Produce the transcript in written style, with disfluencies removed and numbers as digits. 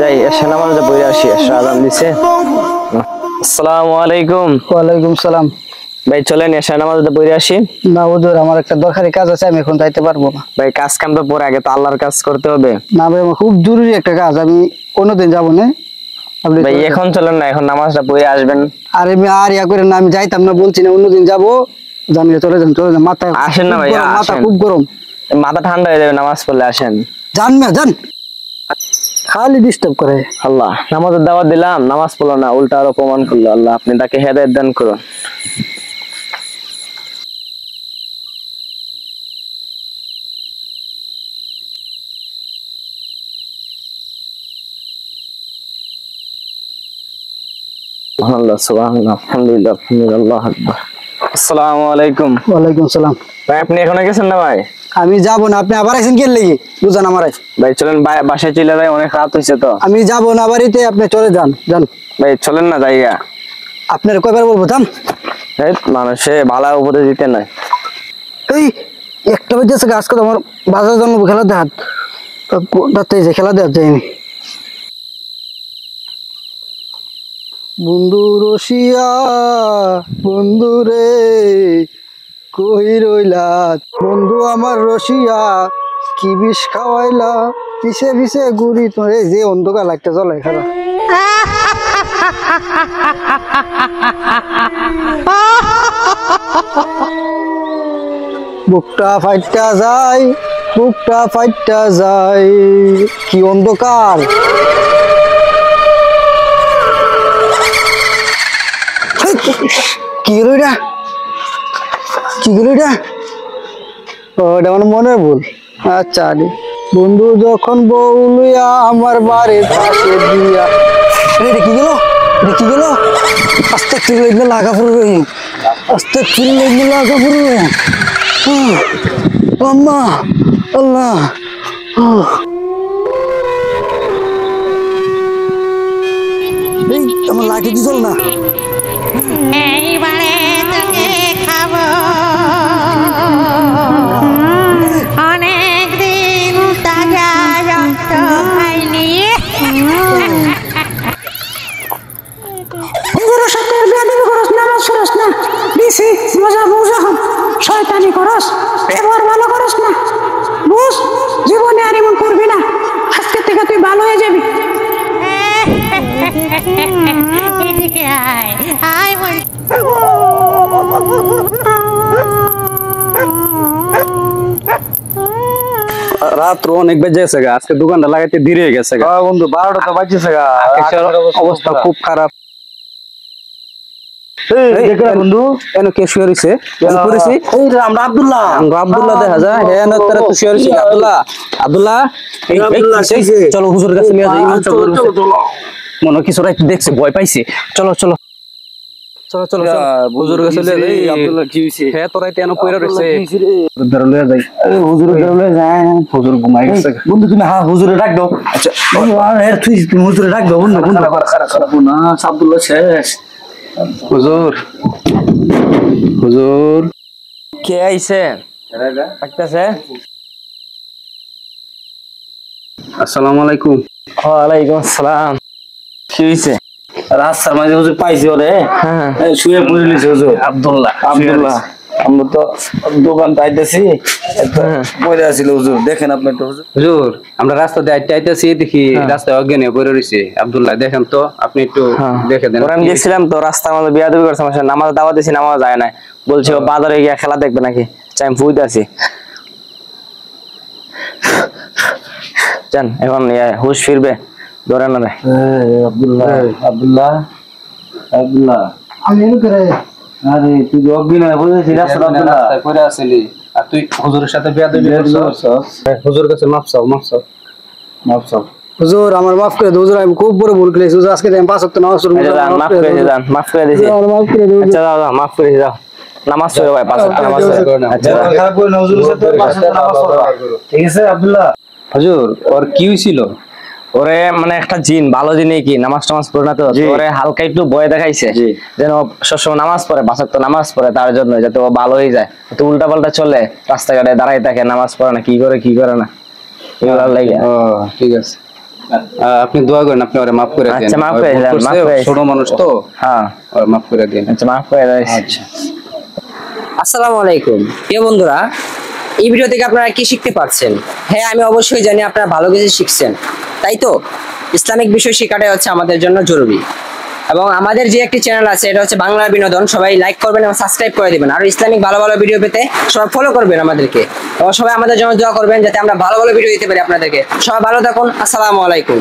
যাই এসে নামাজটা পড়ে আসি, এসে আজান দিছে। আসসালামু আলাইকুম। ওয়ালাইকুম সালাম। ভাই চলেন এসে নামাজটা পড়ে আসি। না হুজুর, আমার একটা দরকারি কাজ আছে, আমি এখন যাইতে পারবো না। ভাই কাজ কাম তো পরে, আগে তো আল্লাহর কাজ করতে হবে। না ভাই, আমার খুব জরুরি একটা কাজ, আমি কোনোদিন যাবো না। আপনি ভাই এখন চলেন না, এখন নামাজটা পড়ে আসবেন। আরে আমি আর ইয়া করে না, আমি যাইতাম না বলছি না, অন্যদিন যাবো। জানিয়ে চলে যান, চলে যান। মাথা আসেন না ভাই, মাথা আসেন। খুব গরম। মাথা ঠান্ডা হয়ে যাবে নামাজ পড়লে, আসেন। যান না, যান, খালি ডিস্টার্ব করে। আল্লাহ নামাজের দাওয়াত দিলাম, নামাজ পড়লো না, উল্টা আরো অপমান করলো। আল্লাহ আপনি তাকে হেদায়েত দান করুন। আল্লাহ সুবহানাল্লাহ, আলহামদুলিল্লাহ, আল্লাহু আকবার। আসসালামু আলাইকুম। ওয়ালাইকুম সালাম। ভাই আপনি এখনো গেছেন না ভাই? আমি যাবো না, আপনি আবার আইসেন কে লেগে? বুঝান আমার। ভাই চলেন বাসায় চলে যাই, অনেক রাত হয়েছে তো। আমি যাবো না বাড়িতে, আপনি চলে যান, যান। ভাই চলেন না যাইয়া। আপনার কয়বার বলবো যান? মানুষে ভালো উপদেশ দিতে নাই। এই একটা বাজে আছে, আজকে তো আমার বাজার জন্য খেলা দেখাত যে খেলা দেখাত যায়নি। বন্ধু রসিয়া বন্ধু রে কই রইলা, বন্ধু আমার রসিয়া কি বিষ খাওয়াইলা, পিছে পিছে ঘুরি তোর। এই যে অন্ধকার লাইটটা জ্বলে খেলা। বুকটা ফাইটটা যায়, বুকটা ফাইটটা যায়, কি অন্ধকার। কি গেল এটা, কি গেল এটা? ও এটা আমার মনে ভুল। আচ্ছা বন্ধু যখন বউলিয়া আমার বাড়ির পাশে দিয়া। এটা কি গেল, এটা কি গেল? আস্তে ফিরলে লাগা পড়বে, আস্তে ফিরলে লাগা পড়বে। আম্মা, আল্লাহ। আমার লাঠি কি চল না। এইবারে তোকে খাবো, অনেকদিন তাজা রক্ত খাইনি। হুজুরের সাথে বেয়াদবি করস, নামাজ পড়স না, বেশি মজা বুঝা শয়তানি করস, ব্যবহার ভালো করস না। বুঝ, জীবনে আর এমন করবি না, আজকে থেকে তুই ভালো হয়ে যাবি। এদিকে আয়, আয় বল। রাত অনেক বেজে গেছে গা, আজকে দোকানটা লাগাইতে দেরি হয়ে গেছে গা। বন্ধু 12টা তো বাজছে গা, অবস্থা খুব খারাপ। বন্ধু এনো কে শুয়ে রইছে? আমরা আব্দুল্লাহ। আব্দুল্লাহ দেখা যায়। হ্যাঁ না তারা তো শুয়ে রইছে। আব্দুল্লাহ, আব্দুল্লাহ চলো হুজুরের কাছে নিয়ে যাই। মনে কিছু রাইতে দেখছে, ভয় পাইছে। চলো চলো চলো চলো হুজুরের কাছে নিয়ে যাই। আব্দুল্লাহ কি হইছে? হ্যাঁ তোরা এনো পয়রা রইছে। ধরে লয়ে যাই। হুজুরে ধরে যায়, হুজুর ঘুমাই গেছে। বন্ধু তুমি হুজুরে ডাক দাও। আচ্ছা তুই হুজুরে ডাক দাও। বন্ধু বন্ধু খারাপ না, আব্দুল্লাহ শেষ। হুজুর, হুজুর কে আইছে? ডাকতেছে। আসসালামু আলাইকুম। ওয়ালাইকুম আসসালাম। কি হইছে? রাস্তার মাঝে হুজুর পাইছি ওরে, হ্যাঁ শুয়ে পড়ে নিছে হুজুর। আব্দুল্লাহ, আব্দুল্লাহ, আমরা তো দোকান পাইতেছি, পড়ে আছিল হুজুর। দেখেন আপনি একটু হুজুর। হুজুর আমরা রাস্তাতে আইতেছি, দেখি রাস্তায় অজ্ঞান হয়ে পড়ে রইছে আব্দুল্লাহ। দেখেন তো আপনি একটু দেখে দেন। আমি দেখছিলাম তো রাস্তার মধ্যে বিয়াদবি করছে আমার সাথে। নামাজ দাওয়াত দিছি, নামাজ যায় না। বলছে ও বাজারে গিয়ে খেলা দেখবে নাকি। আমি ফুইতে আছি। জান এখন হুশ ফিরবে, ধরে না রে। আব্দুল্লাহ, আব্দুল্লাহ, আব্দুল্লাহ, আমি এর করে। আরে তুই অজ্ঞান হয়ে পড়েছিস রাস্তায়। আব্দুল্লাহ রাস্তায় পড়ে আছিলি, আর তুই হুজুরের সাথে বেয়াদবি করছস। হুজুরের কাছে মাফ চাও, মাফ চাও, মাফ চাও। হুজুর আমার মাফ করে দিন হুজুর, আমি খুব বড় ভুল করেছি হুজুর। আজকে আমি 5 ওয়াক্ত নামাজ পড়ব। মাফ করে দিন, মাফ করে দিছি। মাফ করে দিন। আচ্ছা দাও দাও, মাফ করে দাও। নামাজ পড়ো ভাই, 5 ওয়াক্ত নামাজ পড়ো। আচ্ছা খারাপ করে না হুজুরের সাথে 5 ওয়াক্ত নামাজ পড়বা, ঠিক আছে আব্দুল্লাহ? হুজুর ওর কি হইছিল? ওরে মানে একটা জিন, ভালো জিনে কি নামাজ টামাজ পড়ে না তো, ওরে হালকা একটু ভয় দেখাইছে যেন সবসময় নামাজ পড়ে, 5 ওয়াক্ত নামাজ পড়ে, তার জন্য যাতে ও ভালো হয়ে যায়। তো উল্টা পাল্টা চলে, রাস্তাঘাটে দাঁড়াই থাকে, নামাজ পড়ে না, কি করে না, এগুলো লাগে। ও ঠিক আছে। আপনি দোয়া করেন, আপনি ওরে মাফ করে দেন। আচ্ছা, মাফ করে দিলাম, মাফ করে দিছি। ছোট মানুষ তো, হ্যাঁ ওরে মাফ করে দিন। আচ্ছা, মাফ করে দিছি। আচ্ছা। আসসালামু আলাইকুম প্রিয় বন্ধুরা, এই ভিডিও থেকে আপনারা কি শিখতে পারছেন? হ্যাঁ, আমি অবশ্যই জানি আপনারা ভালো কিছু শিখছেন, তাই তো? ইসলামিক বিষয় শেখাটাই হচ্ছে আমাদের জন্য জরুরি। এবং আমাদের যে একটি চ্যানেল আছে, এটা হচ্ছে বাংলা বিনোদন, সবাই লাইক করবেন এবং সাবস্ক্রাইব করে দিবেন। আর ইসলামিক ভালো ভালো ভিডিও পেতে সবাই ফলো করবেন আমাদেরকে, এবং সবাই আমাদের জন্য দোয়া করবেন যাতে আমরা ভালো ভালো ভিডিও দিতে পারি আপনাদেরকে। সবাই ভালো থাকুন, আসসালামু আলাইকুম।